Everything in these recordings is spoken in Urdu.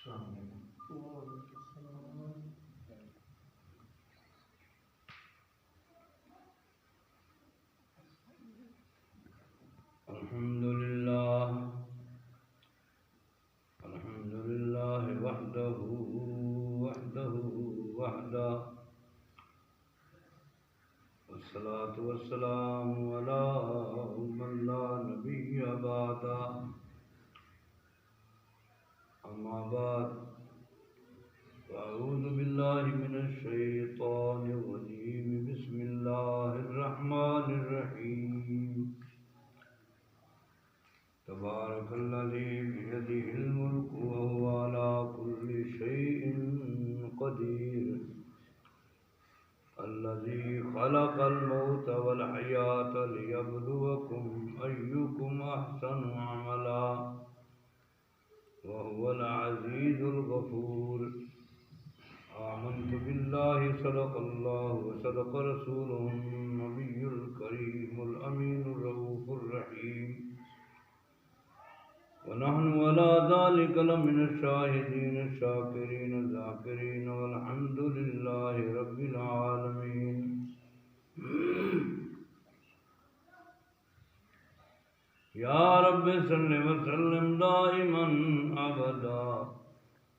الحمد لله وحده وحده والصلاة والسلام على من لا نبي بعده أما بعد فأعوذ بالله من الشيطان الرجيم بسم الله الرحمن الرحيم تبارك الذي بيده الملك وهو على كل شيء قدير الذي خلق الموت والحياة ليبلوكم أيكم أحسن عملا وهو العزيز الغفور آمنت بالله صدق الله وصدق رسوله النبي الكريم الأمين الرؤوف الرحيم ونحن على ذلك لمن الشاهدين الشاكرين الذاكرين والحمد لله رب العالمين يا رب صل وسلم دائما أبدا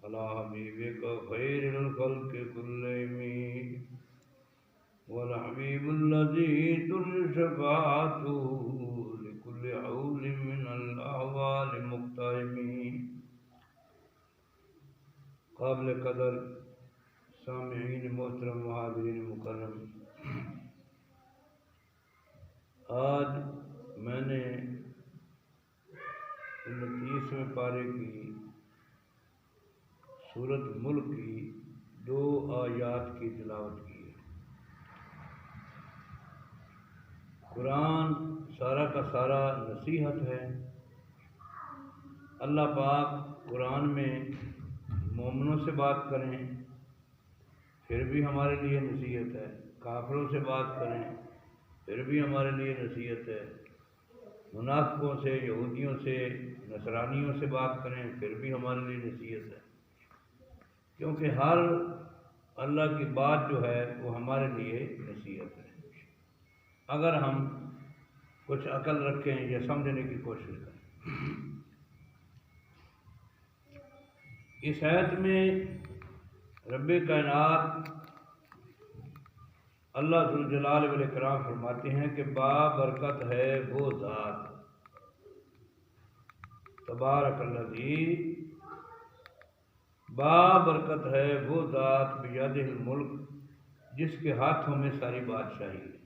على حبيبك خير الخلق كلهم والحبيب الذي ترجى شفاعته لكل حول من الأحوال مقتحم قابل قدر سامعین محترم حاضرین مکرم، آج میں نے 29ویں پارے کی سورۃ ملک کی 2 آیات کی تلاوت کی ہے۔ قرآن سارا کا سارا نصیحت ہے۔ اللہ پاک قرآن میں مومنوں سے بات کریں پھر بھی ہمارے لیے نصیحت ہے، کافروں سے بات کریں پھر بھی ہمارے لیے نصیحت ہے، منافقوں سے، یہودیوں سے، نصرانیوں سے بات کریں پھر بھی ہمارے لیے نصیحت ہے، کیونکہ ہر اللہ کی بات جو ہے وہ ہمارے لیے نصیحت ہے، اگر ہم کچھ عقل رکھیں یا سمجھنے کی کوشش کریں۔ اس آیت میں رب کائنات اللہ ذوالجلال والاکرام فرماتے ہیں کہ برکت ہے وہ ذات، تبارک الذی، برکت ہے وہ ذات بیدہ الملک جس کے ہاتھوں میں ساری بادشاہی ہے۔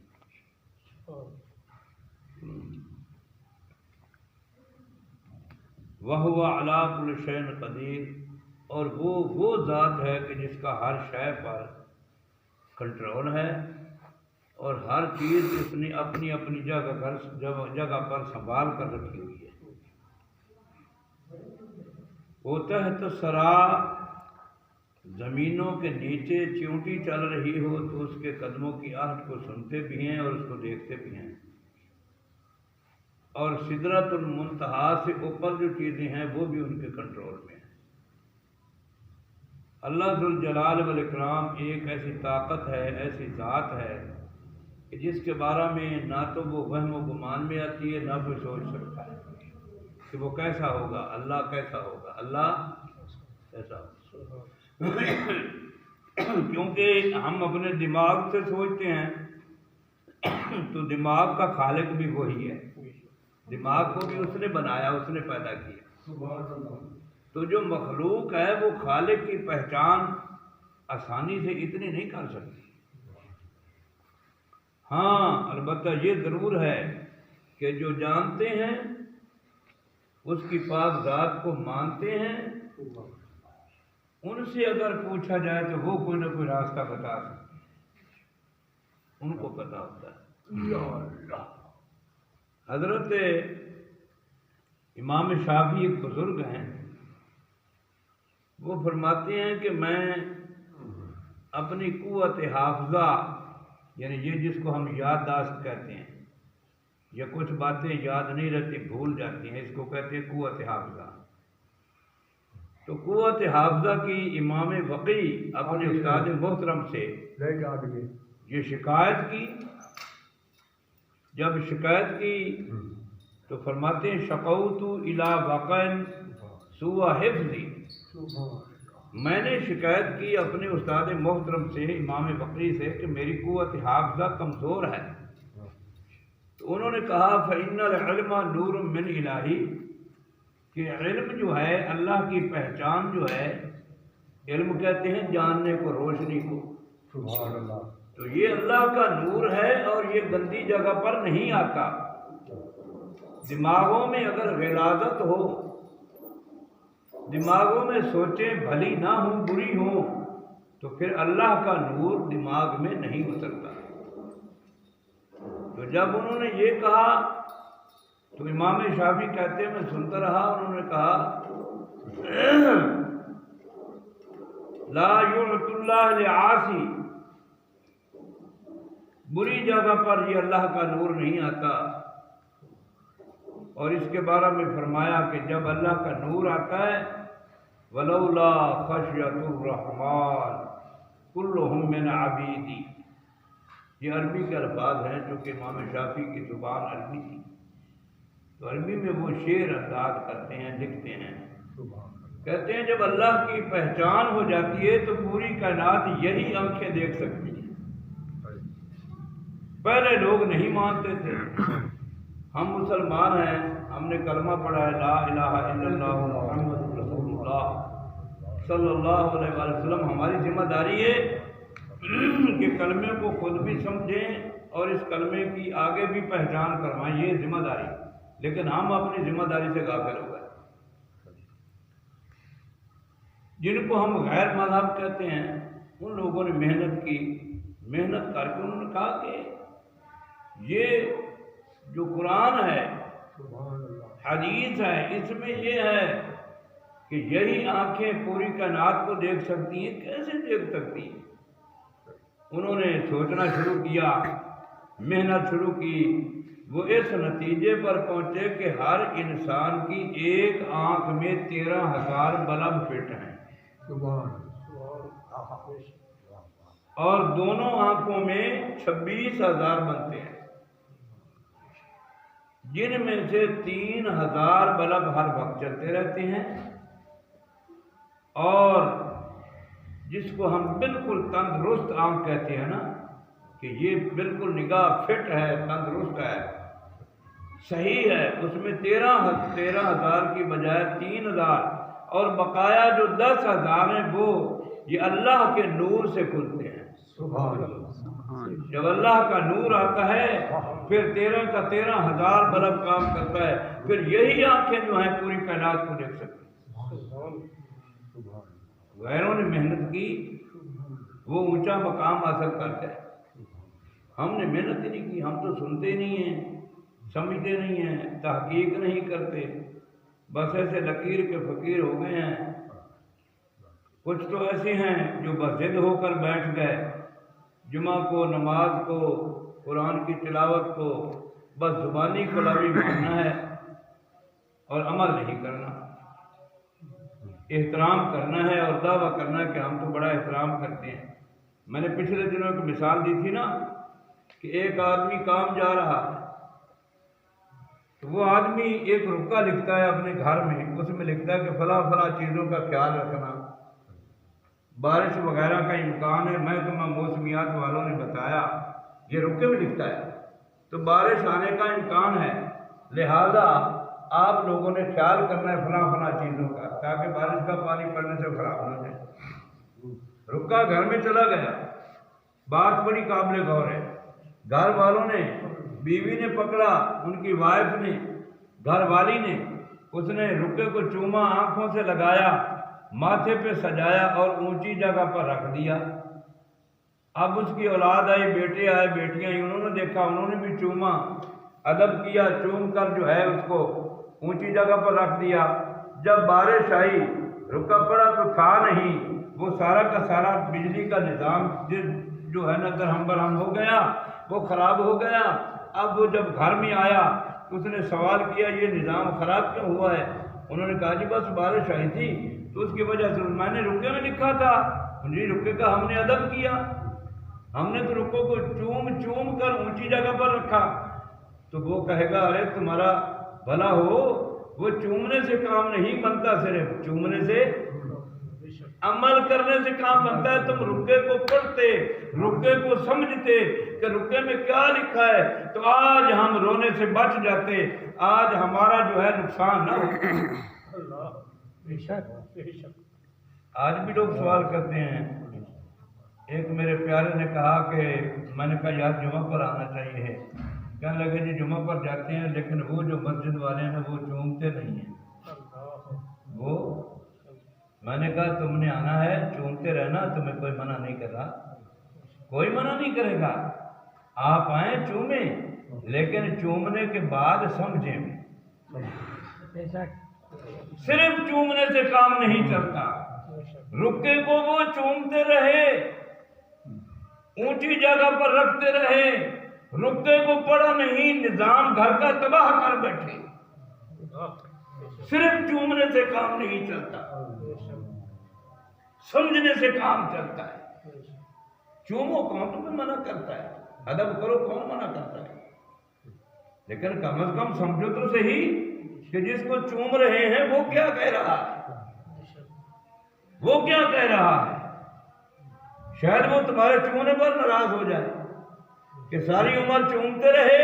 وَهُوَ عَلَى كُلِّ شَيْءٍ قَدِيرٌ، اور وہ ذات ہے کہ جس کا ہر شے پر کنٹرول ہے اور ہر چیز اس نے اپنی اپنی جگہ پر سنبھال کر رکھی ہوئی ہے۔ وہ تحت الثری، زمینوں کے نیچے چیونٹی چل رہی ہو تو اس کے قدموں کی آہٹ کو سنتے بھی ہیں اور اس کو دیکھتے بھی ہیں، اور سدرۃ المنتہا سے اوپر جو چیزیں ہیں وہ بھی ان کے کنٹرول میں ہیں۔ اللہ ذوالجلال والاکرام ایک ایسی طاقت ہے، ایسی ذات ہے کہ جس کے بارے میں نہ تو وہ وہم و گمان میں آتی ہے نہ کوئی سوچ سکتا ہے کہ وہ کیسا ہوگا، اللہ کیسا ہوگا، اللہ کیسا ہوگا، کیونکہ ہم اپنے دماغ سے سوچتے ہیں تو دماغ کا خالق بھی وہی ہے، دماغ کو بھی اس نے بنایا، اس نے پیدا کیا، تو جو مخلوق ہے وہ خالق کی پہچان آسانی سے اتنی نہیں کر سکتی۔ ہاں البتہ یہ ضرور ہے کہ جو جانتے ہیں اس کی پاک ذات کو مانتے ہیں، ان سے اگر پوچھا جائے تو وہ کوئی نہ کوئی راستہ بتا سکتے ہیں، ان کو پتا ہوتا ہے۔ یا اللہ، حضرت امام شافعی ایک بزرگ ہیں، وہ فرماتے ہیں کہ میں اپنی قوت حافظہ، یعنی یہ جس کو ہم یادداشت کہتے ہیں، یا کچھ باتیں یاد نہیں رہتی بھول جاتی ہیں، اس کو کہتے ہیں قوت حافظہ۔ تو قوت حافظہ کی امام وقی اپنے استاد محترم سے یہ شکایت کی. جب شکایت کی تو فرماتے ہیں شقوت الی وقع سوء حفظی، میں نے شکایت کی اپنے استاد محترم سے امام وقی سے کہ میری قوت حافظہ کمزور ہے. تو انہوں نے کہا فإن العلم نور من الہی، کہ علم جو ہے اللہ کی پہچان جو ہے، علم کہتے ہیں جاننے کو، روشنی کو. سبحان اللہ. تو یہ اللہ کا نور ہے اور یہ گندی جگہ پر نہیں آتا. دماغوں میں اگر غلاظت ہو، دماغوں میں سوچیں بھلی نہ ہوں بری ہوں، تو پھر اللہ کا نور دماغ میں نہیں اترتا. تو جب انہوں نے یہ کہا تو امام شافعی کہتے ہیں میں سنتا رہا. انہوں نے کہا لا یعط اللہ لعاصی، بری جگہ پر یہ اللہ کا نور نہیں آتا. اور اس کے بارے میں فرمایا کہ جب اللہ کا نور آتا ہے ولولا خشیۃ الرحمن کلہم من عبیدی، یہ عربی کے الفاظ ہیں چونکہ امام شافعی کی زبان عربی تھی، تو عربی میں وہ شعر انداز کرتے ہیں، لکھتے ہیں. کہتے ہیں جب اللہ کی پہچان ہو جاتی ہے تو پوری کائنات یہی آنکھیں دیکھ سکتی ہیں. پہلے لوگ نہیں مانتے تھے. ہم مسلمان ہیں، ہم نے کلمہ پڑھا ہے لا الہ الا اللہ محمد رسول اللہ صلی اللہ علیہ وآلہ وسلم. ہماری ذمہ داری ہے کہ کلمے کو خود بھی سمجھیں اور اس کلمے کی آگے بھی پہچان کروائیں، یہ ذمہ داری. لیکن ہم اپنی ذمہ داری سے غافل ہو گئے. جن کو ہم غیر مذہب کہتے ہیں ان لوگوں نے محنت کی، محنت کر کے انہوں نے کہا کہ یہ جو قرآن ہے، حدیث ہے، اس میں یہ ہے کہ یہی آنکھیں پوری کائنات کو دیکھ سکتی ہیں. کیسے دیکھ سکتی ہیں؟ انہوں نے سوچنا شروع کیا، محنت شروع کی. وہ اس نتیجے پر پہنچے کہ ہر انسان کی ایک آنکھ میں 13,000 بلب فٹ ہیں، اور دونوں آنکھوں میں 26,000 بنتے ہیں، جن میں سے 3,000 بلب ہر وقت چلتے رہتے ہیں. اور جس کو ہم بالکل تندرست آنکھ کہتے ہیں نا، کہ یہ بالکل نگاہ فٹ ہے، تندرست ہے، صحیح ہے، اس میں 13,000 کی بجائے 3,000 اور بقایا جو 10,000 ہیں وہ یہ اللہ کے نور سے کھلتے ہیں. سبحان اللہ. جب اللہ کا نور آتا ہے پھر 13 کا 13,000 بلب کام کرتا ہے. پھر یہی آنکھیں جو ہیں پوری کائنات کو دیکھ سکتی ہیں. غیروں نے محنت کی، وہ اونچا مقام حاصل کرتے ہیں. ہم نے محنت ہی نہیں کی. ہم تو سنتے نہیں ہیں، سمجھتے نہیں ہیں، تحقیق نہیں کرتے، بس ایسے لکیر کے فقیر ہو گئے ہیں. کچھ تو ایسے ہیں جو بس ضد ہو کر بیٹھ گئے، جمعہ کو، نماز کو، قرآن کی تلاوت کو بس زبانی کلاوی ماننا ہے اور عمل نہیں کرنا. احترام کرنا ہے اور دعویٰ کرنا ہے کہ ہم تو بڑا احترام کرتے ہیں. میں نے پچھلے دنوں ایک مثال دی تھی نا کہ ایک آدمی کام جا رہا ہے تو وہ آدمی ایک رکا لکھتا ہے اپنے گھر میں، اس میں لکھتا ہے کہ فلاں فلاں چیزوں کا خیال رکھنا، بارش وغیرہ کا امکان ہے. میں تمہیں موسمیات والوں نے بتایا، یہ رکے میں لکھتا ہے تو بارش آنے کا امکان ہے، لہذا آپ لوگوں نے خیال کرنا ہے فلاں فلاں چیزوں کا تاکہ بارش کا پانی پڑنے سے خراب نہ جائے. رکا گھر میں چلا گیا. بات بڑی قابل غور ہے. گھر والوں نے، بیوی نے پکڑا، ان کی وائف نے، گھر والی نے، اس نے رکے کو چوما، آنکھوں سے لگایا، ماتھے پہ سجایا اور اونچی جگہ پر رکھ دیا. اب اس کی اولاد آئی، بیٹے آئے، بیٹیاں آئی، انہوں نے دیکھا، انہوں نے بھی چوما، ادب کیا، چوم کر جو ہے اس کو اونچی جگہ پر رکھ دیا. جب بارش آئی، رکا پڑا تو تھا نہیں، وہ سارا کا سارا بجلی کا نظام جو ہے نا درہم برہم ہو گیا، وہ خراب ہو گیا. اب وہ جب گھر میں آیا اس نے سوال کیا یہ نظام خراب کیوں ہوا ہے؟ انہوں نے کہا جی بس بارش آئی تھی تو اس کی وجہ سے میں نے رکے میں لکھا تھا، جی رکے کا ہم نے ادب کیا، ہم نے تو رکو کو چوم چوم کر اونچی جگہ پر رکھا، تو وہ کہے گا ارے تمہارا بھلا ہو، وہ چومنے سے کام نہیں بنتا، صرف چومنے سے عمل کرنے سے کام بنتا ہے۔ تم رکے کو پڑھتے، رکے کو سمجھتے کہ رکے میں کیا لکھا ہے، تو آج ہم رونے سے بچ جاتے، آج ہمارا جو ہے نقصان نہ ہو۔ آج بھی لوگ سوال کرتے ہیں، ایک میرے پیارے نے کہا کہ میں نے کہا یار جمعہ پر آنا چاہیے، کہنے لگے جی جمعہ پر جاتے ہیں لیکن وہ جو مسجد والے ہیں وہ چومتے نہیں ہیں، وہ میں نے کہا تم نے آنا ہے چومتے رہنا، تمہیں کوئی منع نہیں کر رہا، کوئی منع نہیں کرے گا، آپ آئیں چومیں لیکن چومنے کے بعد سمجھیں بھی، صرف چومنے سے کام نہیں چلتا، رکے کو وہ چومتے رہے، اونچی جگہ پر رکھتے رہے، رکے کو پڑھا نہیں، نظام گھر کا تباہ کر بیٹھے، صرف چومنے سے کام نہیں چلتا، سمجھنے سے کام چلتا ہے۔ چومو کون تمہیں منع کرتا ہے، ادب کرو کون منع کرتا ہے، لیکن کم از کم سمجھو تو صحیح کہ جس کو چوم رہے ہیں وہ کیا کہہ رہا ہے، وہ کیا کہہ رہا ہے، شاید وہ تمہارے چومنے پر ناراض ہو جائے کہ ساری عمر چومتے رہے،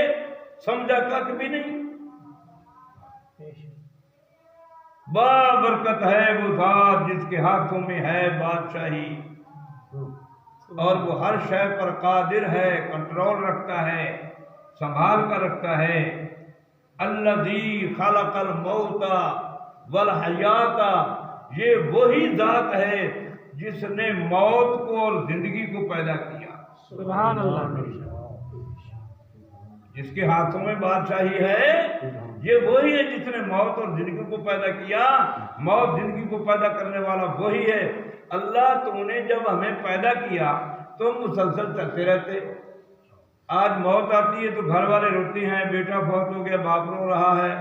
سمجھا کک بھی نہیں۔ برکت ہے وہ ذات جس کے ہاتھوں میں ہے بادشاہی، اور وہ ہر شے پر قادر ہے، کنٹرول رکھتا ہے، سنبھال کر رکھتا ہے۔ الذی خلق الموت والحیات، یہ وہی ذات ہے جس نے موت کو اور زندگی کو پیدا کیا، سبحان اللہ، جس کے ہاتھوں میں بادشاہی ہے، یہ وہی ہے جس نے موت اور زندگی کو پیدا کیا، موت زندگی کو پیدا کرنے والا وہی ہے۔ اللہ تو نے جب ہمیں پیدا کیا تو مسلسل چلتے رہتے، آج موت آتی ہے تو گھر والے روتے ہیں، بیٹا فوت ہو گیا باپ رو رہا ہے،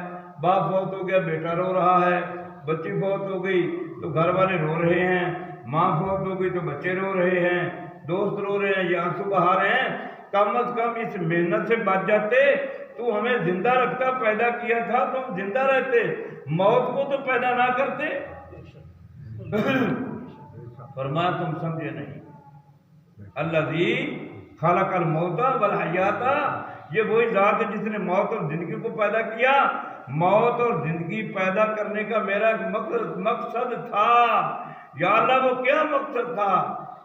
باپ فوت ہو گیا بیٹا رو رہا ہے، بچی فوت ہو گئی تو گھر والے رو رہے ہیں، ماں فوت ہو گئی تو بچے رو رہے ہیں، دوست رو رہے ہیں، یہ آنسو بہا رہے ہیں۔ کم از کم اس محنت سے بچ جاتے، تو ہمیں زندہ رکھتا، پیدا کیا تھا تو ہم زندہ رہتے، موت کو تو پیدا نہ کرتے۔ فرمایا تم سمجھے نہیں، الذی خلق الموت والحیات، یہ وہی ذات ہے جس نے موت اور زندگی کو پیدا کیا۔ موت اور زندگی پیدا کرنے کا میرا مقصد تھا، یا اللہ وہ کیا مقصد تھا؟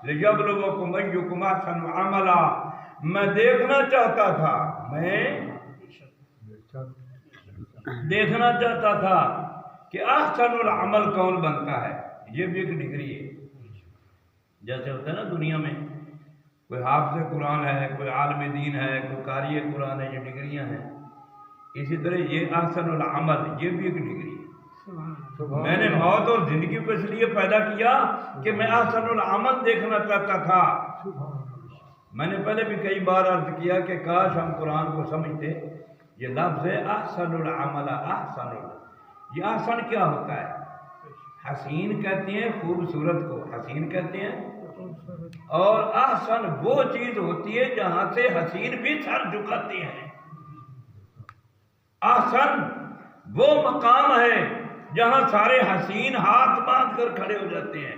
لِیَبْلُوَکُمْ أَیُّکُمْ أَحْسَنُ عَمَلًا، میں دیکھنا چاہتا تھا، میں دیکھنا چاہتا تھا کہ احسن العمل کون بنتا ہے۔ یہ بھی ایک ڈگری ہے، جیسے ہوتا ہے نا دنیا میں کوئی حافظ قرآن ہے، کوئی عالم دین ہے، کوئی قاری قرآن ہے، یہ ڈگریاں ہیں، اسی طرح یہ احسن العمل یہ بھی ایک ڈگری ہے۔ میں نے موت اور زندگی کو اس لیے پیدا کیا کہ میں احسن العمل دیکھنا چاہتا تھا۔ میں نے پہلے بھی کئی بار عرض کیا کہ کاش ہم قرآن کو سمجھتے، یہ لفظ ہے احسن العمل، احسن، یہ احسن کیا ہوتا ہے؟ حسین کہتے ہیں خوبصورت کو، حسین کہتے ہیں، اور احسن وہ چیز ہوتی ہے جہاں سے حسین بھی سر جھکاتے ہیں۔ احسن وہ مقام ہے جہاں سارے حسین ہاتھ باندھ کر کھڑے ہو جاتے ہیں۔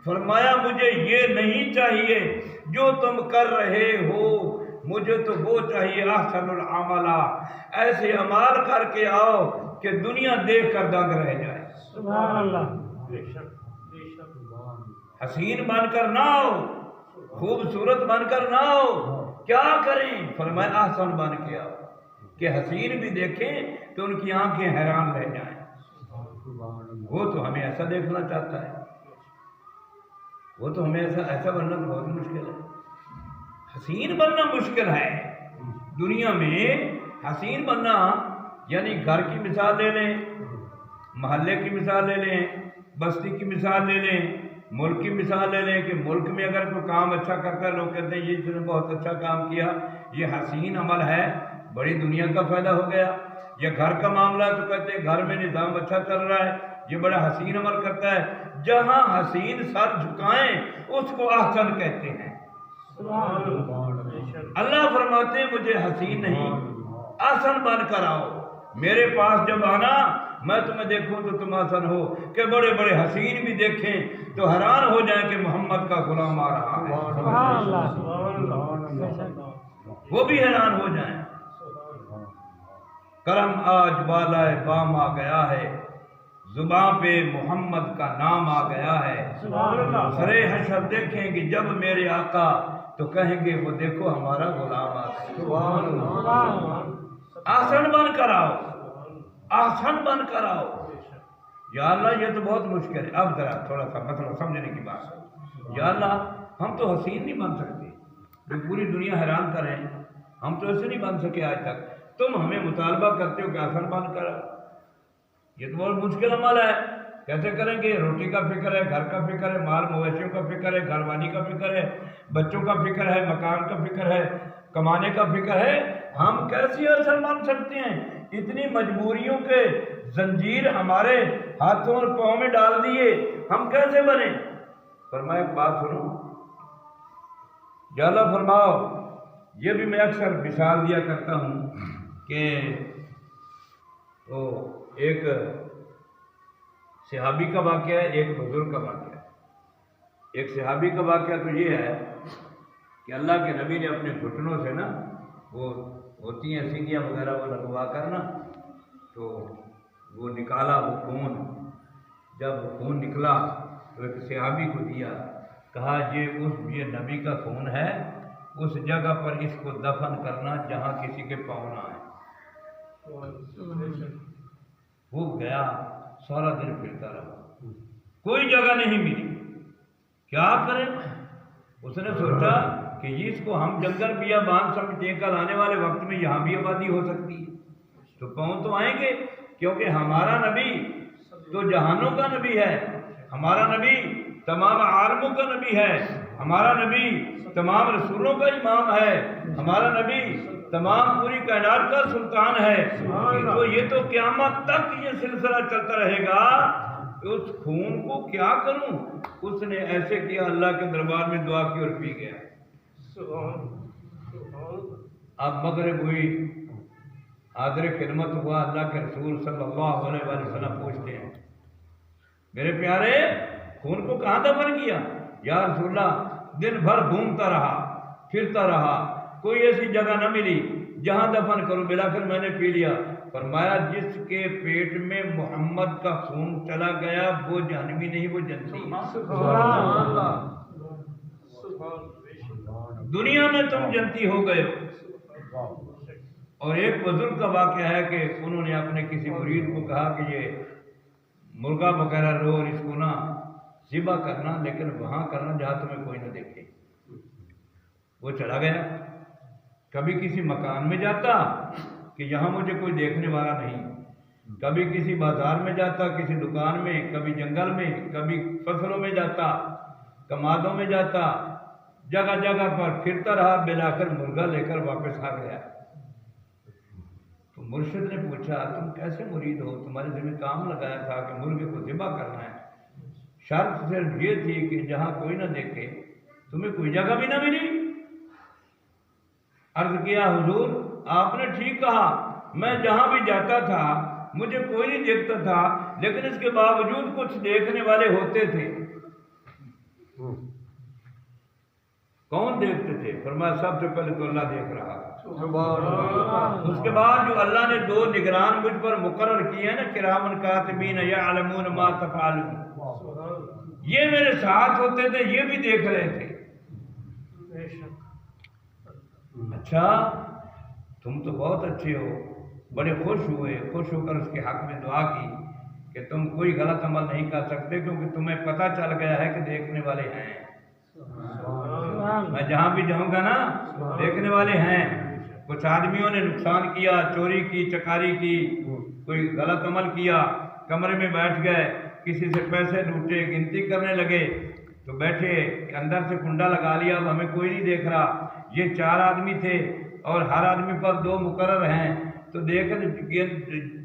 فرمایا مجھے یہ نہیں چاہیے جو تم کر رہے ہو، مجھے تو وہ چاہیے احسن العمل، ایسے عمال کر کے آؤ کہ دنیا دیکھ کر دنگ رہ جائے۔ سبحان اللہ، حسین بن کر نہ آؤ، خوبصورت بن کر نہ آؤ، کیا کریں؟ فرمایا احسن بن کے آؤ کہ حسین بھی دیکھیں تو ان کی آنکھیں حیران رہ جائیں۔ وہ تو ہمیں ایسا دیکھنا چاہتا ہے، وہ تو ہمیں ایسا بننا تو بہت مشکل ہے، حسین بننا مشکل ہے دنیا میں۔ حسین بننا یعنی گھر کی مثال لے لیں، محلے کی مثال لے لیں، بستی کی مثال لے لیں، ملک کی مثال لے لیں کہ ملک میں اگر کوئی کام اچھا کرتا ہے لوگ کہتے ہیں یہ اس نے بہت اچھا کام کیا، یہ حسین عمل ہے، بڑی دنیا کا فائدہ ہو گیا۔ یا گھر کا معاملہ تو کہتے ہیں گھر میں نظام اچھا چل رہا ہے، یہ بڑا حسین عمل کرتا ہے. جہاں حسین سر جھکائیں اس کو احسن کہتے ہیں. اللہ فرماتے ہیں مجھے حسین نہیں احسن بن کر آؤ. میرے پاس جب آنا میں تمہیں دیکھوں تو تم حسن ہو. کہ بڑے بڑے حسین بھی دیکھیں تو حیران ہو جائیں کہ محمد کا غلام آ رہا ہے. وہ بھی حیران ہو جائیں. کرم آج بالائے بام آ گیا ہے, زباں پہ محمد کا نام آ گیا ہے. سرے حشر دیکھیں گے جب میرے آقا تو کہیں گے وہ دیکھو ہمارا غلام آ گیا. آسن بن کر آؤ, آسن بن کر آؤ. یا اللہ یہ تو بہت مشکل ہے. اب ذرا تھوڑا سا مسئلہ سمجھنے کی بات ہے. یا اللہ ہم تو حسین نہیں بن سکتے, جو پوری دنیا حیران کریں, ہم تو ایسے نہیں بن سکے آج تک. تم ہمیں مطالبہ کرتے ہو کہ آسن بن کر. یہ تو بہت مشکل عمل ہے. کیسے کریں گے؟ روٹی کا فکر ہے, گھر کا فکر ہے, مال مویشیوں کا فکر ہے, گھر والی کا فکر ہے, بچوں کا فکر ہے, مکان کا فکر ہے, کمانے کا فکر ہے. ہم کیسے آسن بن سکتے ہیں؟ اتنی مجبوریوں کے زنجیر ہمارے ہاتھوں اور پاؤں میں ڈال دیے, ہم کیسے بنے؟ فرمایا ایک بات سنو. یا اللہ فرماؤ, یہ بھی میں اکثر مثال دیا کرتا ہوں کہ تو ایک صحابی کا واقعہ ہے, ایک بزرگ کا واقعہ ہے. ایک صحابی کا واقعہ تو یہ ہے کہ اللہ کے نبی نے اپنے گھٹنوں سے نا وہ ہوتی ہیں سینیاں وغیرہ وہ لگوا کر نا, تو وہ نکالا وہ خون. جب وہ خون نکلا تو ایک صحابی کو دیا, کہا یہ نبی کا خون ہے, اس جگہ پر اس کو دفن کرنا جہاں کسی کے پاؤں نہ آئے. وہ گیا, سارا دن پھرتا رہا, کوئی جگہ نہیں ملی. کیا کریں؟ اس نے سوچا کہ اس کو ہم جنگل بیابان سمجھتے ہیں, کل آنے والے وقت میں یہاں بھی آبادی ہو سکتی ہے, تو پاؤں تو آئیں گے, کیونکہ ہمارا نبی تو جہانوں کا نبی ہے, ہمارا نبی تمام عالموں کا نبی ہے, ہمارا نبی تمام رسولوں کا امام ہے, ہمارا نبی تمام پوری کائنات کا سلطان ہے. تو یہ تو قیامت تک یہ سلسلہ چلتا رہے گا. اس خون کو کیا کروں؟ اس نے ایسے کیا, اللہ کے دربار میں دعا کی اور پی گیا. اب مغرب ہوئی, حاضر خدمت ہوا, اللہ کے رسول صلی اللہ علیہ وسلم پوچھتے ہیں میرے پیارے خون کو کہاں دفن کیا؟ یا رسول اللہ دن بھر گھومتا رہا, پھرتا رہا, کوئی ایسی جگہ نہ ملی جہاں دفن کروں, ملا کر میں نے پی لیا. فرمایا جس کے پیٹ میں محمد کا خون چلا گیا وہ جہنمی نہیں, وہ جنتی. دنیا میں تم جنتی ہو گئے ہو. اور ایک بزرگ کا واقعہ ہے کہ انہوں نے اپنے کسی مرید کو کہا کہ یہ مرغا وغیرہ رو اور اس کو نا ذبح کرنا, لیکن وہاں کرنا جہاں تمہیں کوئی نہ دیکھے. وہ چلا گیا. کبھی کسی مکان میں جاتا کہ یہاں مجھے کوئی دیکھنے والا نہیں, کبھی کسی بازار میں جاتا, کسی دکان میں, کبھی جنگل میں, کبھی فصلوں میں جاتا, کمادوں میں جاتا, جگہ جگہ پر پھرتا رہا, ملا کر مرغا لے کر واپس آ گیا. تو مرشد نے پوچھا تم کیسے مرید ہو؟ تمہارے ذمہ کام لگایا تھا کہ مرغے کو ذبح کرنا ہے, شرط صرف یہ تھی کہ جہاں کوئی نہ دیکھے. تمہیں کوئی جگہ بھی نہ ملی. عرض کیا حضور آپ نے ٹھیک کہا, میں جہاں بھی جاتا تھا مجھے کوئی نہیں دیکھتا تھا, لیکن اس کے باوجود کچھ دیکھنے والے ہوتے تھے. کون دیکھتے تھے؟ فرمایا سب سے پہلے تو اللہ دیکھ رہا. اس کے بعد جو اللہ نے دو نگران مجھ پر مقرر کیے ہیں نا, کرامن کاتبین یعلمون ما تفعلون, یہ میرے ساتھ ہوتے تھے, یہ بھی دیکھ رہے تھے. اچھا تم تو بہت اچھے ہو. بڑے خوش ہوئے, خوش ہو کر اس کے حق میں دعا کی کہ تم کوئی غلط عمل نہیں کر سکتے, کیونکہ تمہیں پتہ چل گیا ہے کہ دیکھنے والے ہیں. میں جہاں بھی جاؤں گا نا دیکھنے والے ہیں. کچھ آدمیوں نے نقصان کیا, چوری کی, چکاری کی, کوئی غلط عمل کیا, کمرے میں بیٹھ گئے, کسی سے پیسے لوٹے, گنتی کرنے لگے, تو بیٹھے اندر سے کنڈا لگا لیا, اب ہمیں کوئی نہیں دیکھ رہا. یہ 4 آدمی تھے اور ہر آدمی پر 2 مقرر ہیں, تو دیکھ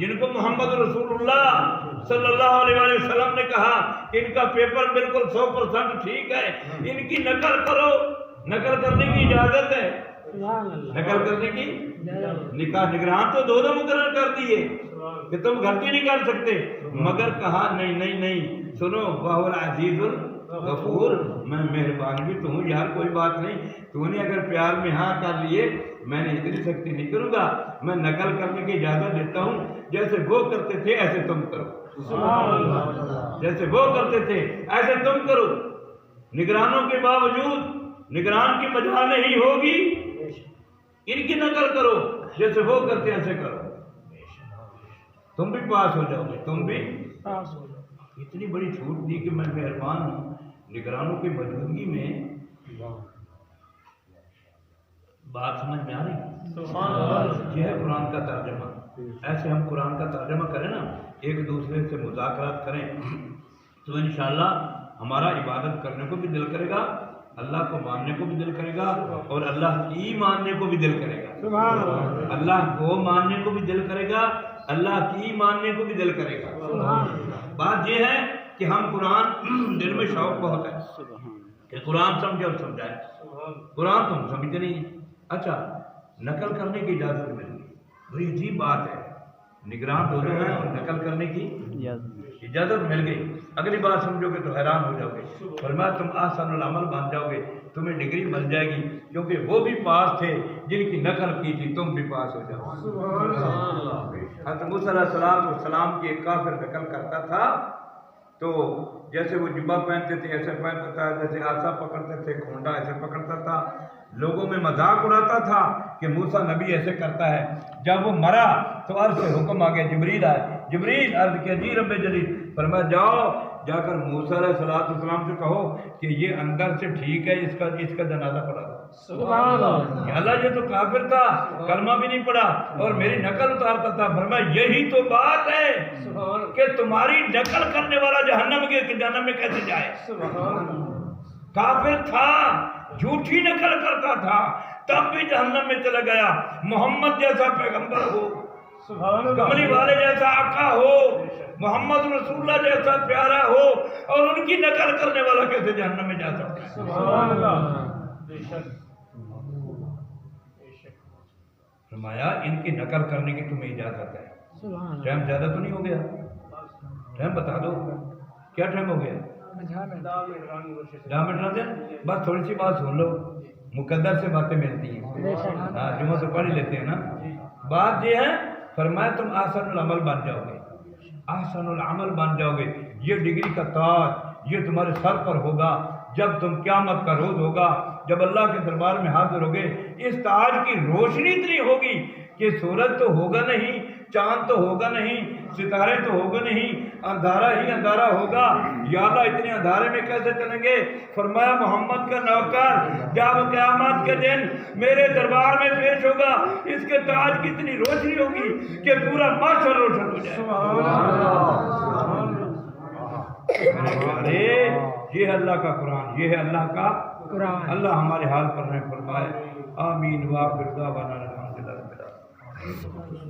جن کو محمد رسول اللہ صلی اللہ علیہ وسلم نے کہا کہ ان کا پیپر بالکل 100% ٹھیک ہے، ان کی نقل کرو، نقل کرنے کی اجازت ہے، نقل کرنے کی نکاح نگران تو دو مقرر کر دیے کہ تم غلطی نہیں کر سکتے، مگر کہا نہیں نہیں نہیں سنو، وَهُوَ الْعَزِيزُ الغفور، میں مہربان بھی تو ہوں یار، کوئی بات نہیں، تو نے اگر پیار میں ہاں کر لیے میں نے اتنی سختی نہیں کروں گا، میں نقل کرنے کی اجازت دیتا ہوں، جیسے وہ کرتے تھے ایسے تم کرو، جیسے وہ کرتے تھے ایسے تم کرو، نگرانوں کے باوجود نگران کی مجال نہیں ہوگی، ان کی نقل کرو، جیسے وہ کرتے ایسے کرو، تم بھی پاس ہو جاؤ گے، تم بھی پاس ہو جاؤ۔ اتنی بڑی چھوٹ دی کہ میں مہربان ہوں، نگرانوں کی موجودگی میں بات سمجھ میں آ رہی؟ یہ ہے قرآن کا ترجمہ۔ ایسے ہم قرآن کا ترجمہ کریں نا، ایک دوسرے سے مذاکرات کریں تو انشاءاللہ ہمارا عبادت کرنے کو بھی دل کرے گا، اللہ کو ماننے کو بھی دل کرے گا، اور اللہ کی ماننے کو بھی دل کرے گا، اللہ کو ماننے کو بھی دل کرے گا، اللہ کی ماننے کو بھی دل کرے گا۔ بات یہ ہے کہ ہم قرآن، دل میں شوق بہت ہے کہ قرآن سمجھے اور سمجھائے، قرآن تو ہم سمجھتے نہیں۔ اچھا، نقل کرنے کی اجازت مل گئی، بڑی عجیب بات ہے، نگران دو ہیں اور نقل کرنے کی اجازت مل گئی۔ اگلی بار سمجھو گے تو حیران ہو جاؤ گے، فرمایا تم احسن العمل بن جاؤ گے، تمہیں ڈگری مل جائے گی، کیونکہ وہ بھی پاس تھے جن کی نقل کی تھی، تم بھی پاس ہو جاؤ۔ حضرت موسیٰ علیہ السلام کی ایک کافر نقل کرتا تھا تو جیسے وہ جبہ پہنتے تھے ایسے پہنتا تھا، جیسے آسا پکڑتے تھے کھونڈا ایسے پکڑتا تھا، لوگوں میں مذاق اڑاتا تھا کہ موسیٰ نبی ایسے کرتا ہے۔ جب وہ مرا تو عرض سے حکم آ گیا، جبریل آئے، جبریل عرض کیا جی رب جلیل، فرمایا جاؤ جا کر موسیٰ علیہ السلام سے کہو کہ یہ اندر سے ٹھیک ہے، اس کا جنازہ پڑھا دو۔ سبحان اللہ، یہ تو کافر تھا، کلمہ بھی نہیں پڑھا اور میری نقل اتارتا تھا، فرمایا یہی تو بات ہے کہ تمہاری نقل کرنے والا جہنم میں کیسے جائے۔ کافر تھا، جھوٹی نقل کرتا تھا، تب بھی جہنم میں چلا گیا۔ محمد جیسا پیغمبر ہو، کملی والے جیسا آقا ہو، محمد رسول اللہ جیسا پیارا ہو، اور ان کی نقل کرنے والا کیسے جہنم میں جا سکتا ہے؟ سبحان اللہ۔ فرمایا ان کی نقل کرنے کی تمہیں اجازت ہے۔ ٹائم زیادہ تو نہیں ہو گیا؟ ٹائم بتا دو، کیا ٹائم ہو گیا؟ 10 منٹ رہ دیں، بس تھوڑی سی بات سن لو، مقدر سے باتیں ملتی ہیں، جمعہ تو پڑھ ہی لیتے ہیں نا۔ بات یہ ہے، فرمایا تم احسن العمل بن جاؤ گے، احسن العمل بن جاؤ گے، یہ ڈگری کا تاج یہ تمہارے سر پر ہوگا جب تم قیامت کا روز ہوگا، جب اللہ کے دربار میں حاضر ہوگے۔ اس تاج کی روشنی اتنی ہوگی کہ سورج تو ہوگا نہیں، چاند تو ہوگا نہیں، ستارے تو ہوگا نہیں، اندھارا ہی اندھارا ہوگا۔ یا اللہ اتنے اندھارے میں کیسے چلیں گے؟ فرمایا محمد کا نوکر جب قیامت کے دن میرے دربار میں پیش ہوگا، اس کے تاج کی اتنی روشنی ہوگی کہ پورا محشر روشن ہو جائے۔ ارے یہ ہے اللہ کا قرآن، یہ ہے اللہ کا قرآن۔ اللہ ہمارے حال پر رحم فرمائے، آمین۔ وآخر دعوانا الحمدللہ رب العالمین۔